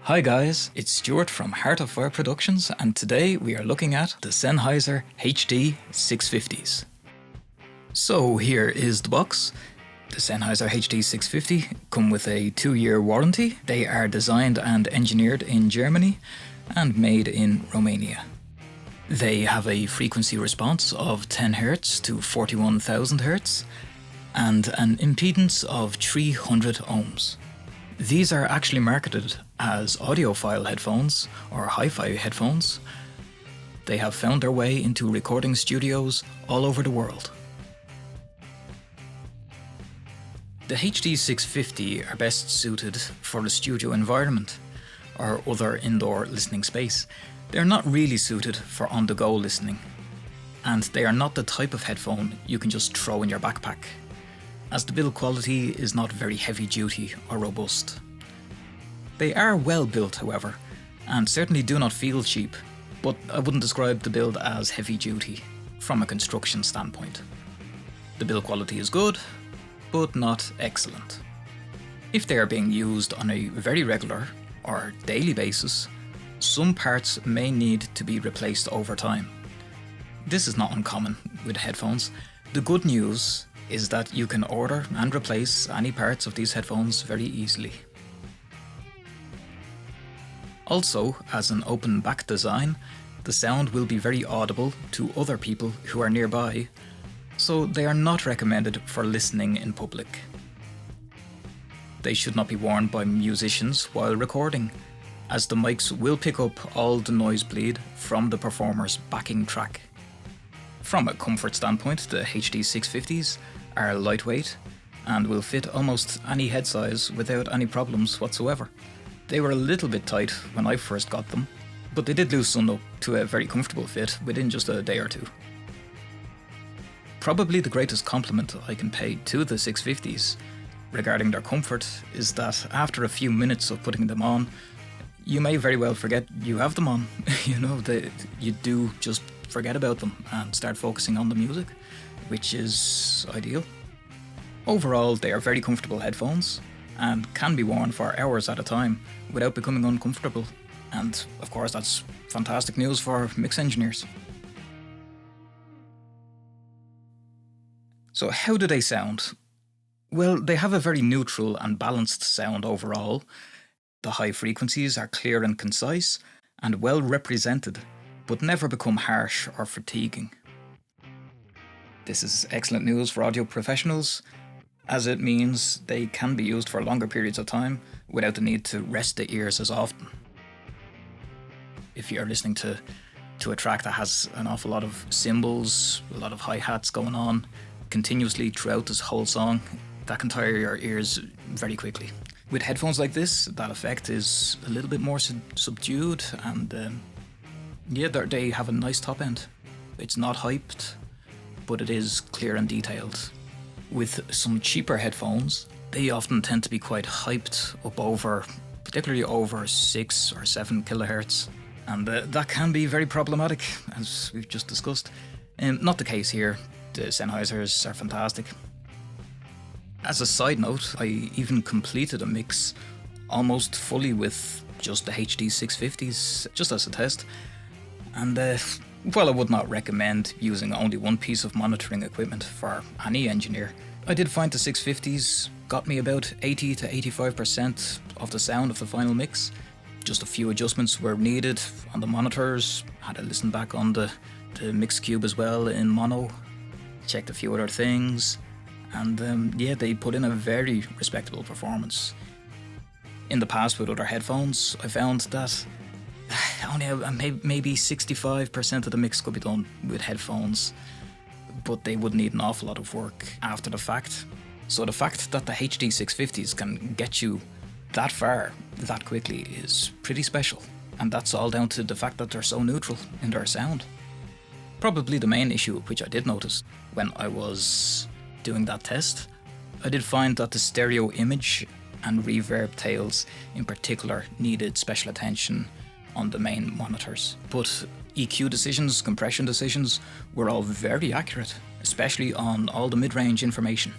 Hi guys, it's Stuart from Heart of Fire Productions, and today we are looking at the Sennheiser HD 650s. So here is the box. The Sennheiser HD 650 come with a 2-year warranty. They are designed and engineered in Germany and made in Romania. They have a frequency response of 10 Hz to 41,000 Hz and an impedance of 300 ohms. These are actually marketed as audiophile headphones or hi-fi headphones. They have found their way into recording studios all over the world. The HD 650 are best suited for a studio environment or other indoor listening space. They're not really suited for on-the-go listening, and they are not the type of headphone you can just throw in your backpack, as the build quality is not very heavy duty or robust. They are well built, however, and certainly do not feel cheap, but I wouldn't describe the build as heavy duty from a construction standpoint. The build quality is good, but not excellent. If they are being used on a very regular or daily basis, some parts may need to be replaced over time. This is not uncommon with headphones. The good news is that you can order and replace any parts of these headphones very easily. Also, as an open back design, the sound will be very audible to other people who are nearby, so they are not recommended for listening in public. They should not be worn by musicians while recording, as the mics will pick up all the noise bleed from the performer's backing track. From a comfort standpoint, the HD 650s are lightweight and will fit almost any head size without any problems whatsoever. They were a little bit tight when I first got them, but they did loosen up to a very comfortable fit within just a day or two. Probably the greatest compliment I can pay to the 650s regarding their comfort is that after a few minutes of putting them on, you may very well forget you have them on. You do just forget about them and start focusing on the music, which is ideal. Overall, they are very comfortable headphones and can be worn for hours at a time without becoming uncomfortable. And of course, that's fantastic news for mix engineers. So how do they sound? Well, they have a very neutral and balanced sound overall. The high frequencies are clear and concise and well represented, but never become harsh or fatiguing. This is excellent news for audio professionals, as it means they can be used for longer periods of time without the need to rest the ears as often. If you're listening to a track that has an awful lot of cymbals, a lot of hi-hats going on continuously throughout this whole song, that can tire your ears very quickly. With headphones like this, that effect is a little bit more subdued, and they have a nice top end. It's not hyped, but it is clear and detailed. With some cheaper headphones, they often tend to be quite hyped up over, particularly over 6 or 7 kilohertz, and that can be very problematic, as we've just discussed. Not the case here. The Sennheisers are fantastic. As a side note, I even completed a mix almost fully with just the HD 650s, just as a test. And while I would not recommend using only one piece of monitoring equipment for any engineer, I did find the 650s got me about 80 to 85% of the sound of the final mix. Just a few adjustments were needed on the monitors. Had to listen back on the mix cube as well in mono. Checked a few other things. And they put in a very respectable performance. In the past with other headphones, I found that only maybe 65% of the mix could be done with headphones, but they would need an awful lot of work after the fact. So the fact that the HD 650s can get you that far, that quickly, is pretty special. And that's all down to the fact that they're so neutral in their sound. Probably the main issue which I did notice when I was doing that test, I did find that the stereo image and reverb tails in particular needed special attention on the main monitors. But EQ decisions, compression decisions were all very accurate, especially on all the mid-range information.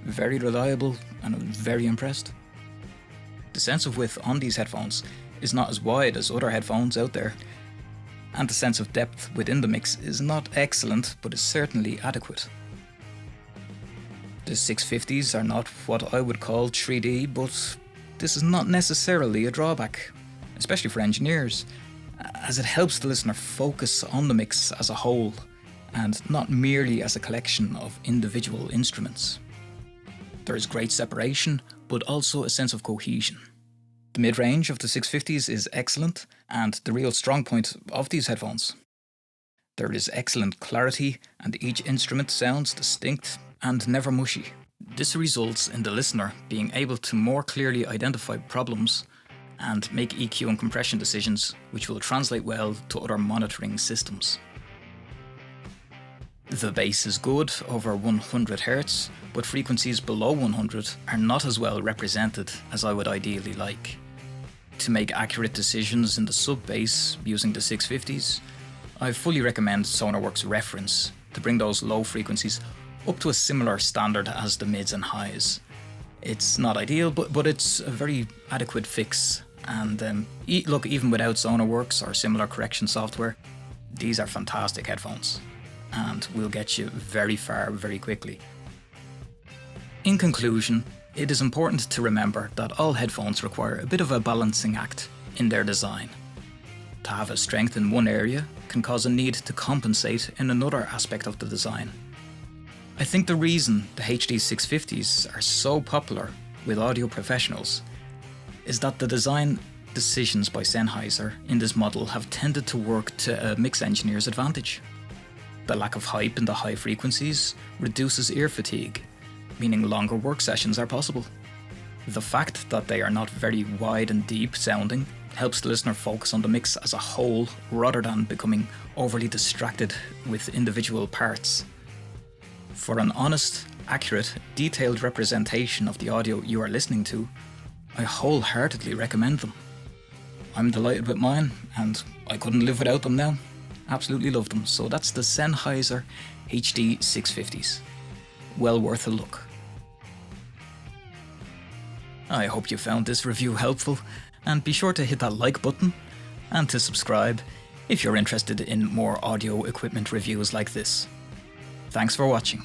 Very reliable, and I was very impressed. The sense of width on these headphones is not as wide as other headphones out there, and the sense of depth within the mix is not excellent, but is certainly adequate. The 650s are not what I would call 3D, but this is not necessarily a drawback, especially for engineers, as it helps the listener focus on the mix as a whole, and not merely as a collection of individual instruments. There is great separation, but also a sense of cohesion. The mid-range of the 650s is excellent, and the real strong point of these headphones. There is excellent clarity, and each instrument sounds distinct and never mushy. This results in the listener being able to more clearly identify problems and make EQ and compression decisions, which will translate well to other monitoring systems. The bass is good over 100 Hz, but frequencies below 100 are not as well represented as I would ideally like. To make accurate decisions in the sub-bass using the 650s, I fully recommend Sonarworks Reference to bring those low frequencies up to a similar standard as the mids and highs. It's not ideal, but it's a very adequate fix. And look, even without Sonarworks or similar correction software, these are fantastic headphones and will get you very far very quickly. In conclusion, it is important to remember that all headphones require a bit of a balancing act in their design. To have a strength in one area can cause a need to compensate in another aspect of the design. I think the reason the HD 650s are so popular with audio professionals is that the design decisions by Sennheiser in this model have tended to work to a mix engineer's advantage. The lack of hype in the high frequencies reduces ear fatigue, meaning longer work sessions are possible. The fact that they are not very wide and deep sounding helps the listener focus on the mix as a whole rather than becoming overly distracted with individual parts. For an honest, accurate, detailed representation of the audio you are listening to, I wholeheartedly recommend them. I'm delighted with mine, and I couldn't live without them now. Absolutely love them. So that's the Sennheiser HD 650s. Well worth a look. I hope you found this review helpful, and be sure to hit that like button and to subscribe if you're interested in more audio equipment reviews like this. Thanks for watching.